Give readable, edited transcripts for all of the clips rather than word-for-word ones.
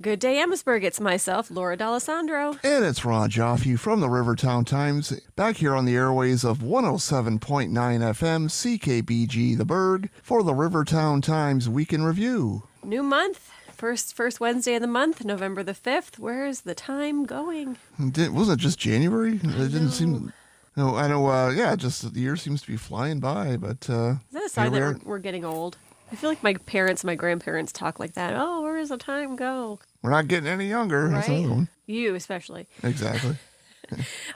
Good day, Amherstburg. It's myself, Laura D'Alessandro. And it's Ron Giofu from the Rivertown Times, back here on the airways of 107.9 FM CKBG, the Berg, for the Rivertown Times Week in Review. New month. First Wednesday of the month, November the 5th. Where is the time going? Wasn't it just January? It didn't seem... No, I know, just the year seems to be flying by, but... Is that a sign that we're getting old? I feel like my parents and my grandparents talk like that. Oh, where does the time go? We're not getting any younger. Right? That's another one. You especially. Exactly.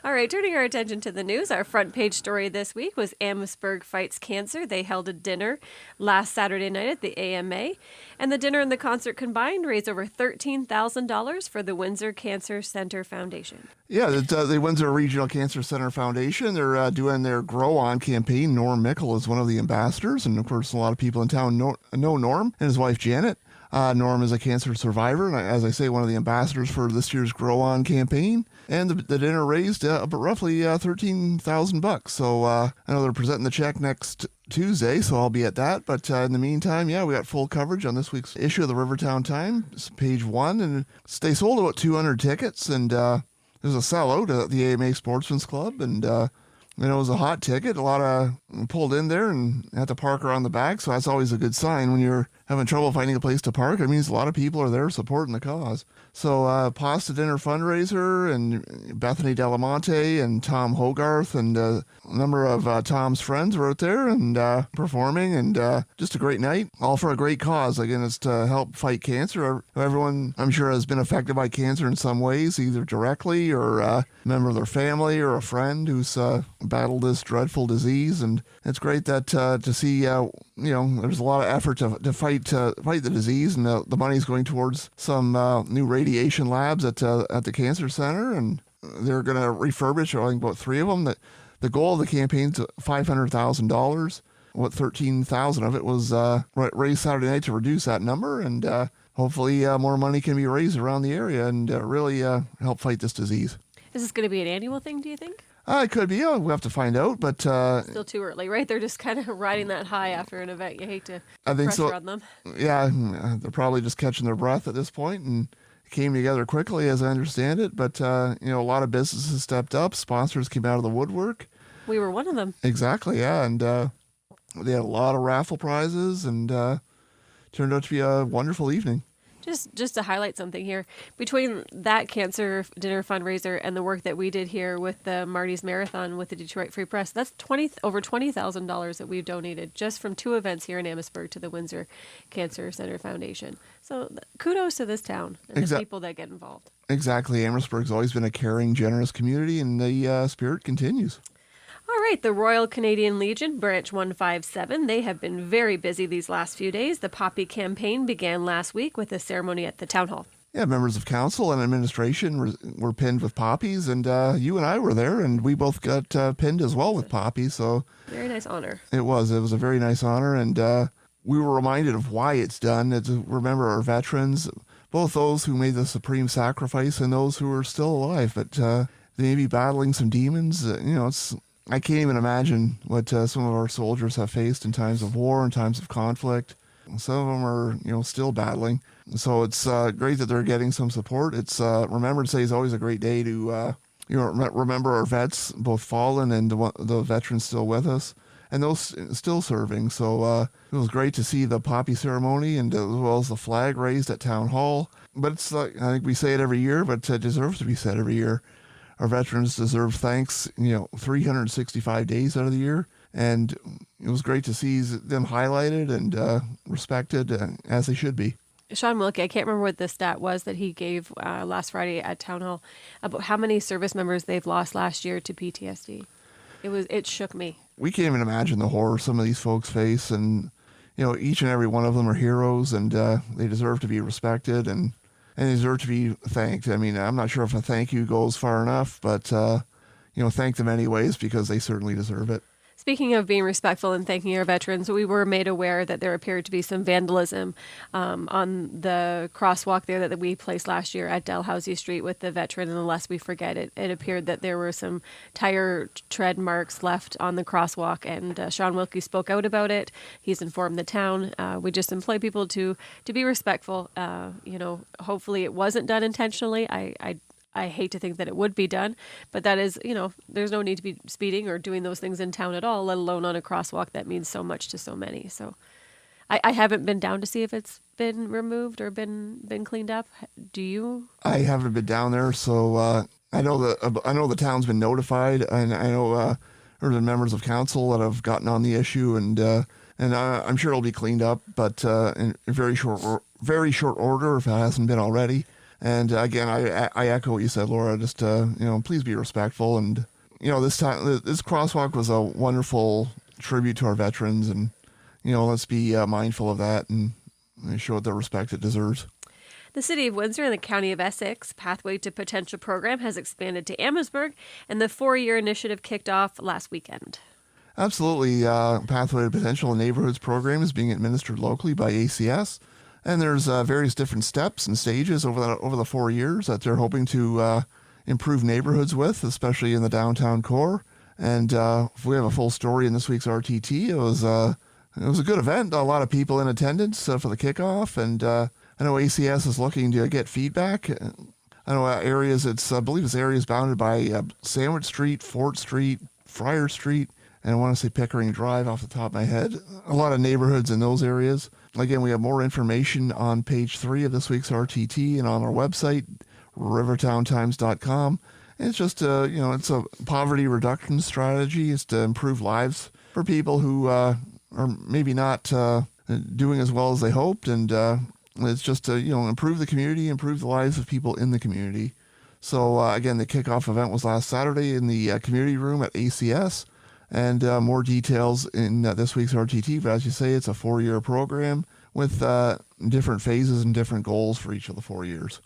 All right, turning our attention to the news, our front page story this week was Amherstburg Fights Cancer. They held a dinner last Saturday night at the AMA, and the dinner and the concert combined raised over $13,000 for the Windsor Cancer Center Foundation. Yeah, the Windsor Regional Cancer Center Foundation, they're doing their Grow On campaign. Norm Mickle is one of the ambassadors, and of course a lot of people in town know Norm and his wife Janet. Norm is a cancer survivor, and as I say, one of the ambassadors for this year's Grow On campaign. And the dinner raised roughly $13,000. So I know they're presenting the check next Tuesday, so I'll be at that. But in the meantime, we got full coverage on this week's issue of the Rivertown Times, page 1. And they sold about 200 tickets, and there's a sellout at the AMA Sportsman's Club. And it was a hot ticket. A lot of pulled in there and had to park around the back. So that's always a good sign when you're having trouble finding a place to park. It means a lot of people are there supporting the cause. So Pasta Dinner fundraiser, and Bethany Delamonte and Tom Hogarth and a number of Tom's friends were out there and performing, and just a great night, all for a great cause. Again, it's to help fight cancer. Everyone, I'm sure, has been affected by cancer in some ways, either directly or a member of their family or a friend who's battled this dreadful disease. And it's great that to see, there's a lot of effort to fight the disease, and the money's going towards some new radiation labs at the cancer center, and they're going to refurbish, I think, about 3 of them. The goal of the campaign is $500,000. What, $13,000 of it was raised Saturday night to reduce that number, and hopefully more money can be raised around the area and really help fight this disease. Is this going to be an annual thing, do you think? It could be. We'll have to find out, but... Still too early, right? They're just kind of riding that high after an event. You hate to pressure on them. Yeah, they're probably just catching their breath at this point, and it came together quickly, as I understand it. But, a lot of businesses stepped up. Sponsors came out of the woodwork. We were one of them. Exactly, yeah, and they had a lot of raffle prizes, and turned out to be a wonderful evening. Just to highlight something here, between that cancer dinner fundraiser and the work that we did here with the Marty's Marathon with the Detroit Free Press, that's over $20,000 that we've donated just from 2 events here in Amherstburg to the Windsor Cancer Center Foundation. So kudos to this town and the people that get involved. Exactly. Amherstburg's always been a caring, generous community, and the spirit continues. All right, the Royal Canadian Legion, Branch 157, they have been very busy these last few days. The Poppy campaign began last week with a ceremony at the Town Hall. Yeah, members of council and administration were pinned with poppies, and you and I were there, and we both got pinned as well with poppies. So very nice honor. It was a very nice honor, and we were reminded of why it's done. It's to remember our veterans, both those who made the supreme sacrifice and those who are still alive, but they may be battling some demons. I can't even imagine what some of our soldiers have faced in times of war and times of conflict. Some of them are, still battling. So it's great that they're getting some support. It's Remembrance Day is always a great day to remember our vets, both fallen and the veterans still with us, and those still serving. So it was great to see the poppy ceremony and as well as the flag raised at Town Hall. But it's I think we say it every year, but it deserves to be said every year. Our veterans deserve thanks, 365 days out of the year. And it was great to see them highlighted and respected as they should be. Sean Wilkie, I can't remember what the stat was that he gave last Friday at Town Hall about how many service members they've lost last year to PTSD. It shook me. We can't even imagine the horror some of these folks face. And, each and every one of them are heroes, and they deserve to be respected and they deserve to be thanked. I mean, I'm not sure if a thank you goes far enough, but, thank them anyways because they certainly deserve it. Speaking of being respectful and thanking our veterans, we were made aware that there appeared to be some vandalism on the crosswalk there that we placed last year at Dalhousie Street with the veteran. And lest we forget it, it appeared that there were some tire tread marks left on the crosswalk. And Sean Wilkie spoke out about it. He's informed the town. We just employ people to be respectful. Hopefully it wasn't done intentionally. I hate to think that it would be done, but that is, there's no need to be speeding or doing those things in town at all, let alone on a crosswalk that means so much to so many. So I haven't been down to see if it's been removed or been cleaned up. Do you? I haven't been down there, so I know the town's been notified, and I know there are members of council that have gotten on the issue, and I'm sure it'll be cleaned up, but in very short order if it hasn't been already. And again, I echo what you said, Laura. Just please be respectful. And this crosswalk was a wonderful tribute to our veterans, and let's be mindful of that and show it the respect it deserves. The City of Windsor and the County of Essex Pathway to Potential program has expanded to Amherstburg, and the 4-year initiative kicked off last weekend. Absolutely, Pathway to Potential Neighborhoods program is being administered locally by ACS. And there's various different steps and stages over the 4 years that they're hoping to improve neighborhoods with, especially in the downtown core. And if we have a full story in this week's RTT, it was a good event. A lot of people in attendance for the kickoff, and I know ACS is looking to get feedback. I know I believe it's areas bounded by Sandwich Street, Fort Street, Friar Street, and I want to say Pickering Drive off the top of my head. A lot of neighborhoods in those areas. Again, we have more information on page 3 of this week's RTT and on our website, rivertowntimes.com. And it's just, it's a poverty reduction strategy. It's to improve lives for people who are maybe not doing as well as they hoped. And it's just to, improve the community, improve the lives of people in the community. So, again, the kickoff event was last Saturday in the community room at ACS. And more details in this week's RTT. But as you say, it's a 4-year program with different phases and different goals for each of the 4 years.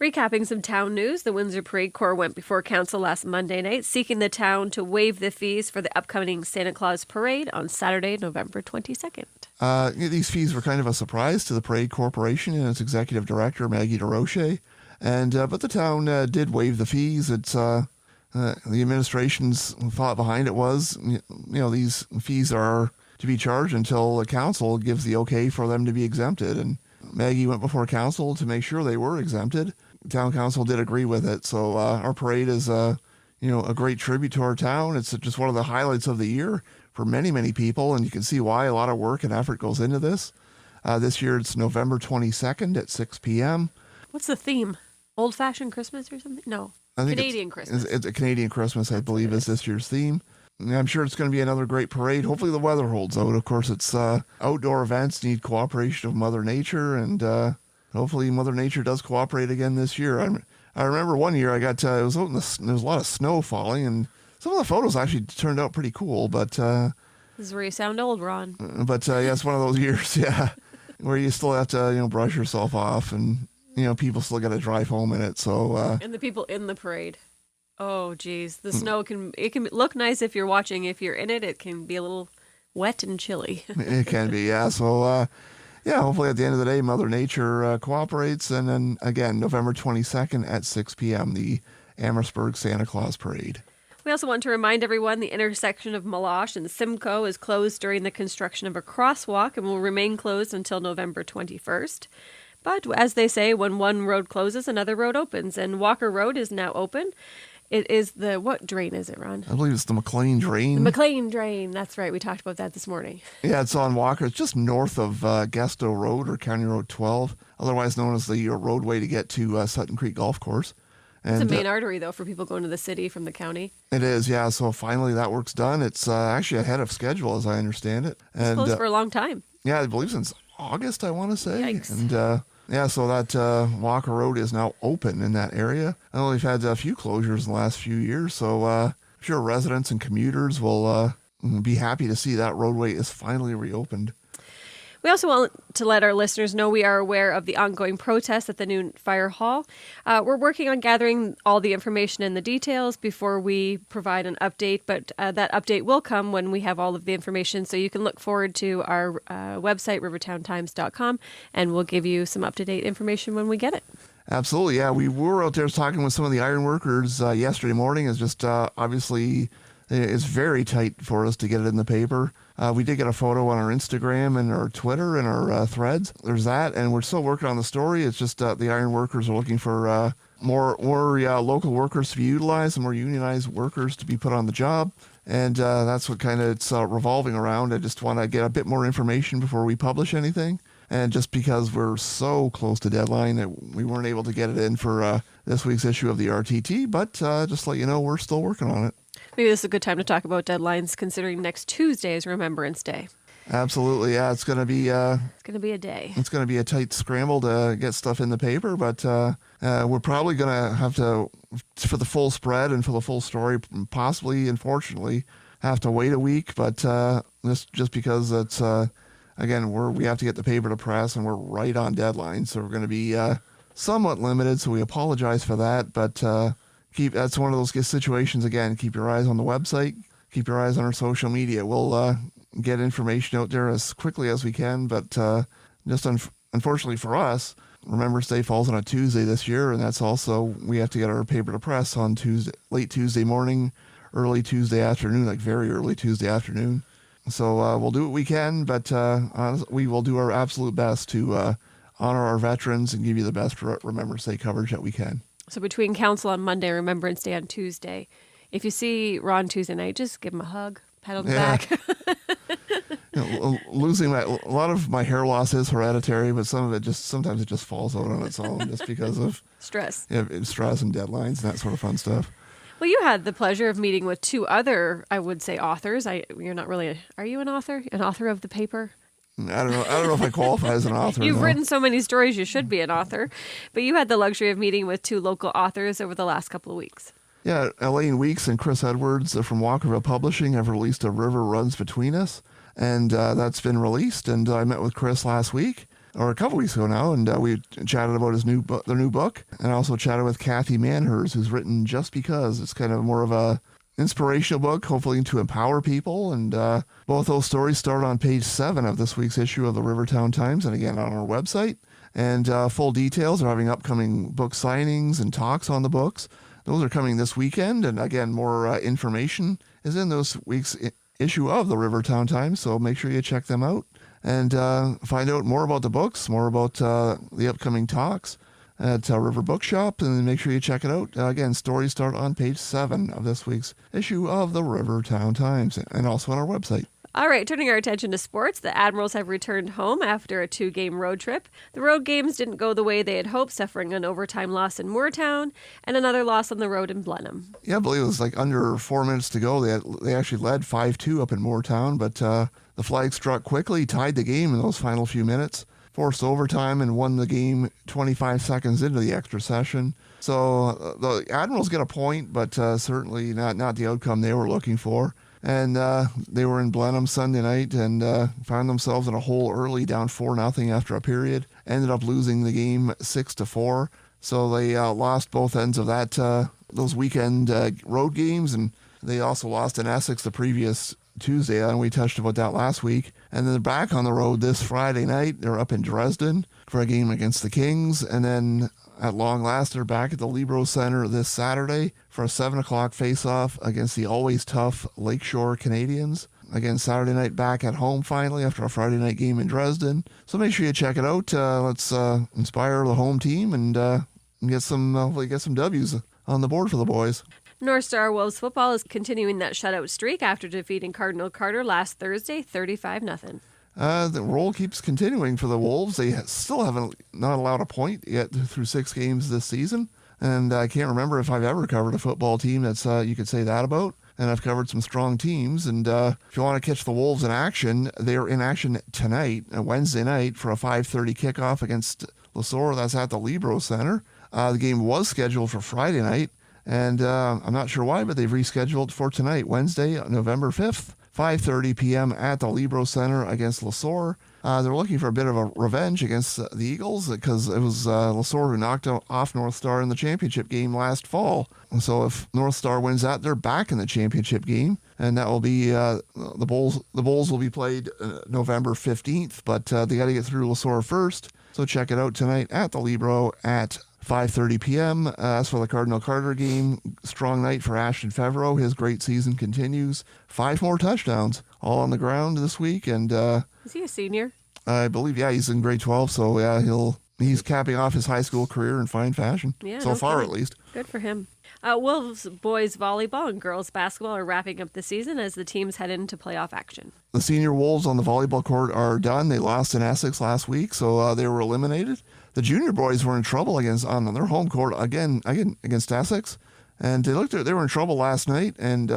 Recapping some town news, the Windsor Parade Corps went before council last Monday night, seeking the town to waive the fees for the upcoming Santa Claus Parade on Saturday, November 22nd. These fees were kind of a surprise to the Parade Corporation and its executive director, Maggie DeRoche. But the town did waive the fees. It's the administration's thought behind it was, these fees are to be charged until the council gives the okay for them to be exempted. And Maggie went before council to make sure they were exempted. Town council did agree with it. So our parade is, a great tribute to our town. It's just one of the highlights of the year for many, many people. And you can see why a lot of work and effort goes into this. This year it's November 22nd at 6 p.m. What's the theme? Old-fashioned Christmas or something? No. I think Canadian Christmas. It's a Canadian Christmas, I believe, is this year's theme. And I'm sure it's going to be another great parade. Hopefully the weather holds out. Of course, it's outdoor events need cooperation of Mother Nature, and hopefully Mother Nature does cooperate again this year. I remember one year I got it was out there was a lot of snow falling, and some of the photos actually turned out pretty cool. But this is where you sound old, Ron. But it's one of those years, yeah, where you still have to brush yourself off, and people still got to drive home in it. So and the people in the parade. Oh, geez. The snow can look nice if you're watching. If you're in it, it can be a little wet and chilly. It can be, yeah. So, hopefully at the end of the day, Mother Nature cooperates. And then, again, November 22nd at 6 p.m., the Amherstburg Santa Claus Parade. We also want to remind everyone the intersection of Meloche and Simcoe is closed during the construction of a crosswalk and will remain closed until November 21st. But as they say, when one road closes, another road opens. And Walker Road is now open. It is what drain is it, Ron? I believe it's the McLean Drain. The McLean Drain. That's right. We talked about that this morning. Yeah, it's on Walker. It's just north of Gesto Road or County Road 12, otherwise known as the roadway to get to Sutton Creek Golf Course. And, it's a main artery, though, for people going to the city from the county. It is, yeah. So finally that work's done. It's actually ahead of schedule, as I understand it. It's closed for a long time. Yeah, I believe since August, I want to say. Yikes. And so that Walker Road is now open in that area. I know they've had a few closures in the last few years, so I'm sure residents and commuters will be happy to see that roadway is finally reopened. We also want to let our listeners know we are aware of the ongoing protests at the new fire hall. We're working on gathering all the information and the details before we provide an update, but that update will come when we have all of the information. So you can look forward to our website, rivertowntimes.com, and we'll give you some up-to-date information when we get it. Absolutely, yeah. We were out there talking with some of the iron workers yesterday morning. It's just obviously it's very tight for us to get it in the paper. We did get a photo on our Instagram and our Twitter and our threads. There's that, and we're still working on the story. It's just the iron workers are looking for more local workers to be utilized and more unionized workers to be put on the job. And that's what kind of it's revolving around. I just want to get a bit more information before we publish anything. And just because we're so close to deadline that we weren't able to get it in for this week's issue of the RTT, but just to let you know, we're still working on it. Maybe this is a good time to talk about deadlines, considering next Tuesday is Remembrance Day. Absolutely, yeah. It's going to be a day. It's going to be a tight scramble to get stuff in the paper, but we're probably going to have to, for the full spread and for the full story, possibly, unfortunately, have to wait a week. But just because it's again, we have to get the paper to press, and we're right on deadline, so we're going to be somewhat limited. So we apologize for that, but that's one of those situations. Again, keep your eyes on the website, keep your eyes on our social media. We'll get information out there as quickly as we can, but just unfortunately for us, Remembrance Day falls on a Tuesday this year, and that's also we have to get our paper to press on Tuesday, late Tuesday morning, early Tuesday afternoon, like very early Tuesday afternoon. So we'll do what we can, but we will do our absolute best to honor our veterans and give you the best Remembrance Day coverage that we can. So between Council on Monday, Remembrance Day on Tuesday, if you see Ron Tuesday night, just give him a hug, pat on the back. Losing a lot of my hair loss is hereditary, but sometimes it just falls out on its own just because of stress. Stress and deadlines and that sort of fun stuff. Well, you had the pleasure of meeting with two other, I would say, authors. You're not really. Are you an author? An author of the paper? I don't know if I qualify as an author. You've written so many stories, you should be an author. But you had the luxury of meeting with two local authors over the last couple of weeks. Yeah, Elaine Weeks and Chris Edwards from Walkerville Publishing have released A River Runs Between Us, and that's been released. And I met with Chris last week, or a couple weeks ago now, and we chatted about their new book, and I also chatted with Kathy Manhurst, who's written Just Because. It's kind of more of a inspirational book, hopefully to empower people, and both those stories start on page 7 of this week's issue of the Rivertown Times, and again on our website. And full details are having upcoming book signings and talks on the books. Those are coming this weekend, and again, more information is in this week's issue of the Rivertown Times, so make sure you check them out and find out more about the books, more about the upcoming talks at River Bookshop, and make sure you check it out. Again, stories start on page 7 of this week's issue of the Rivertown Times, and also on our website. All right, turning our attention to sports, the Admirals have returned home after a 2-game road trip. The road games didn't go the way they had hoped, suffering an overtime loss in Moortown and another loss on the road in Blenheim. Yeah, I believe it was like under 4 minutes to go. They actually led 5-2 up in Moortown, but the flag struck quickly, tied the game in those final few minutes, forced overtime, and won the game 25 seconds into the extra session. So the Admirals get a point, but certainly not the outcome they were looking for. And they were in Blenheim Sunday night and found themselves in a hole early, down 4-0 after a period. Ended up losing the game 6-4. So they lost both ends of those weekend road games, and they also lost in Essex the previous Tuesday, and we touched about that last week. And then they're back on the road this Friday night. They're up in Dresden for a game against the Kings, and then at long last, they're back at the Libro Center this Saturday for a 7 o'clock face-off against the always tough Lakeshore Canadians. Again, Saturday night back at home finally after a Friday night game in Dresden. So make sure you check it out. Let's inspire the home team and hopefully get some W's on the board for the boys. North Star Wolves football is continuing that shutout streak after defeating Cardinal Carter last Thursday, 35-0. The roll keeps continuing for the Wolves. They still haven't not allowed a point yet through 6 games this season. And I can't remember if I've ever covered a football team that's you could say that about. And I've covered some strong teams. And if you want to catch the Wolves in action, they are in action tonight, Wednesday night, for a 5:30 kickoff against LeSource. That's at the Libro Center. The game was scheduled for Friday night. And I'm not sure why, but they've rescheduled for tonight, Wednesday, November 5th. 5:30 p.m. at the Libro Center against LeSource. They're looking for a bit of a revenge against the Eagles because it was LeSource who knocked off North Star in the championship game last fall. And so if North Star wins that, they're back in the championship game, and that will be the Bulls. The Bulls will be played November 15th, but they got to get through LeSource first. So check it out tonight at the Libro at 5:30 p.m. As for the Cardinal Carter game, strong night for Ashton Favreau. His great season continues. 5 more touchdowns, all on the ground this week. And is he a senior? I believe, he's in grade 12. So yeah, he's capping off his high school career in fine fashion. Yeah, so far at least. Good for him. Wolves boys volleyball and girls basketball are wrapping up the season as the teams head into playoff action. The senior Wolves on the volleyball court are done. They lost in Essex last week, so they were eliminated. The junior boys were in trouble on their home court again against Essex, and they were in trouble last night, and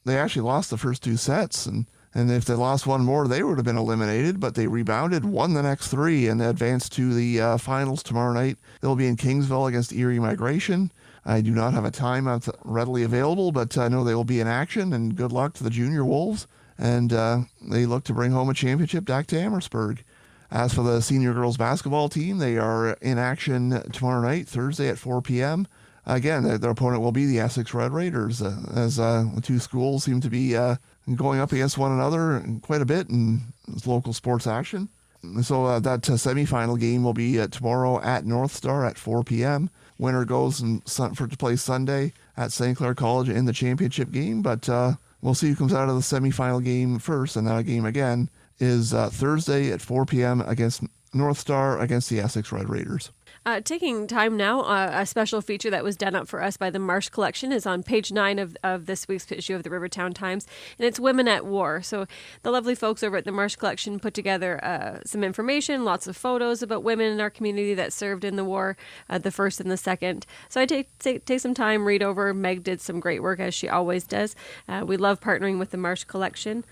they actually lost the first 2 sets, and if they lost one more, they would have been eliminated, but they rebounded, won the next 3, and they advanced to the finals tomorrow night. They'll be in Kingsville against Erie Migration. I do not have a time readily available, but I know they will be in action, and good luck to the junior Wolves, and they look to bring home a championship back to Amherstburg. As for the senior girls basketball team, they are in action tomorrow night, Thursday at 4 p.m. Again, their opponent will be the Essex Red Raiders, as the 2 schools seem to be going up against one another quite a bit in local sports action. So that semifinal game will be tomorrow at North Star at 4 p.m. Winner goes to play Sunday at St. Clair College in the championship game, but we'll see who comes out of the semifinal game first, and that game again is Thursday at 4 p.m. against North Star against the Essex Red Raiders. Taking time now, a special feature that was done up for us by the Marsh Collection is on page 9 of this week's issue of the Rivertown Times, and it's Women at War. So the lovely folks over at the Marsh Collection put together some information, lots of photos about women in our community that served in the war, the first and the second. So I take some time, read over. Meg did some great work, as she always does. We love partnering with the Marsh Collection.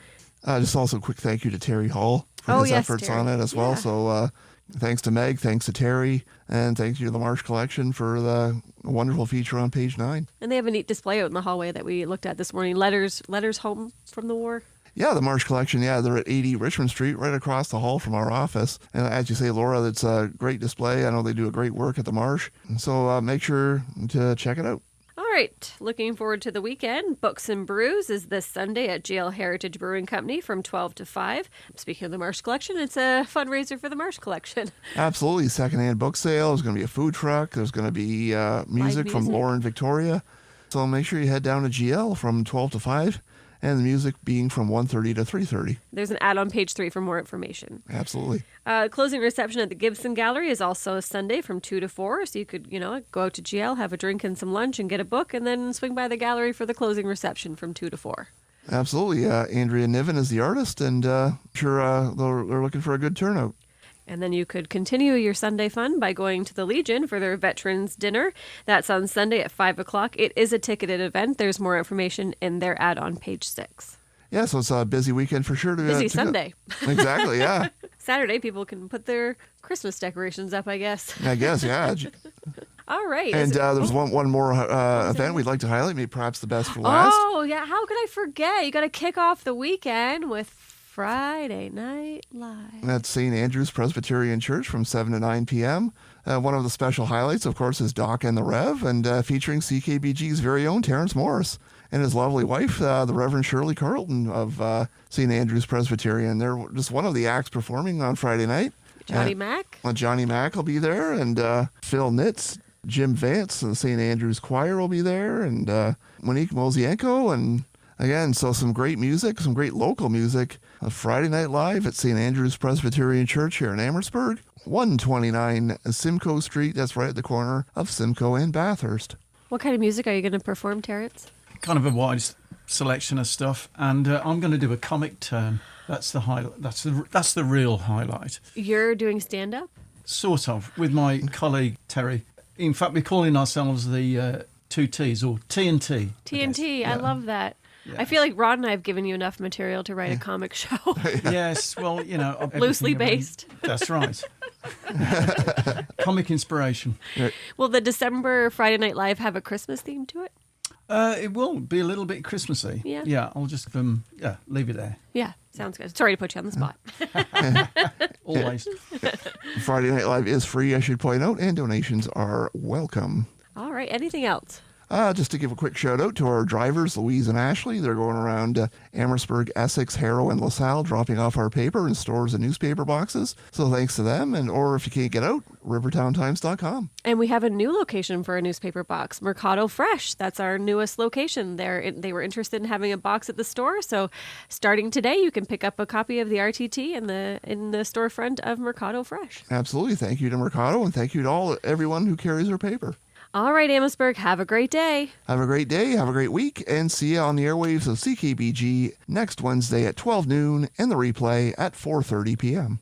Just also a quick thank you to Terry Hall for his efforts Terry. on it as well. So thanks to Meg, thanks to Terry, and thank you to the Marsh Collection for the wonderful feature on page 9. And they have a neat display out in the hallway that we looked at this morning. Letters home from the war. Yeah, the Marsh Collection, they're at 80 Richmond Street, right across the hall from our office. And as you say, Laura, it's a great display. I know they do a great work at the Marsh. So make sure to check it out. All right, looking forward to the weekend. Books and Brews is this Sunday at GL Heritage Brewing Company from 12 to 5. Speaking of the Marsh Collection, it's a fundraiser for the Marsh Collection. Absolutely. Secondhand book sale. There's going to be a food truck. There's going to be music from Lauren Victoria. So make sure you head down to GL from 12 to 5. And the music being from 1:30 to 3:30. There's an ad on page 3 for more information. Absolutely. Closing reception at the Gibson Gallery is also Sunday from 2 to 4. So you could, go out to GL, have a drink and some lunch and get a book, and then swing by the gallery for the closing reception from 2 to 4. Absolutely. Andrea Niven is the artist, and sure they're looking for a good turnout. And then you could continue your Sunday fun by going to the Legion for their Veterans Dinner. That's on Sunday at 5 o'clock. It is a ticketed event. There's more information in their ad on page 6. Yeah, so it's a busy weekend for sure. Busy Sunday. Exactly, yeah. Saturday, people can put their Christmas decorations up, I guess. I guess, yeah. All right. And there's one more event we'd like to highlight, maybe perhaps the best for last. Oh, yeah. How could I forget? You got to kick off the weekend with Friday Night Live. At St. Andrew's Presbyterian Church from 7 to 9 p.m. One of the special highlights, of course, is Doc and the Rev, and featuring CKBG's very own Terrence Morris and his lovely wife, the Reverend Shirley Carlton of St. Andrew's Presbyterian. They're just one of the acts performing on Friday night. Johnny Mack. Johnny Mack will be there, and Phil Nitz, Jim Vance, and the St. Andrew's Choir will be there, and Monique Mozienko, and again, so some great music, some great local music. Friday Night Live at St. Andrew's Presbyterian Church here in Amherstburg, 129 Simcoe Street. That's right at the corner of Simcoe and Bathurst. What kind of music are you going to perform, Terrence? Kind of a wide selection of stuff, and I'm going to do a comic turn. That's the highlight. That's the real highlight. You're doing stand-up? Sort of, with my colleague Terry. In fact, we're calling ourselves the two T's, or T&T. T&T, Yeah. I love that. Yeah. I feel like Rod and I have given you enough material to write a comic show. Yes, well, Loosely based. That's right. Comic inspiration. Will the December Friday Night Live have a Christmas theme to it? It will be a little bit Christmassy. Yeah. Yeah, I'll just leave it there. Yeah, sounds good. Sorry to put you on the spot. Always. Friday Night Live is free, I should point out, and donations are welcome. All right. Anything else? Just to give a quick shout out to our drivers, Louise and Ashley. They're going around Amherstburg, Essex, Harrow, and LaSalle, dropping off our paper in stores and newspaper boxes. So thanks to them. Or if you can't get out, rivertowntimes.com. And we have a new location for a newspaper box, Mercado Fresh. That's our newest location. They were interested in having a box at the store. So starting today, you can pick up a copy of the RTT in the storefront of Mercado Fresh. Absolutely. Thank you to Mercado, and thank you to everyone who carries our paper. All right, Amherstburg, have a great day. Have a great day, have a great week, and see you on the airwaves of CKBG next Wednesday at 12 noon and the replay at 4:30 p.m.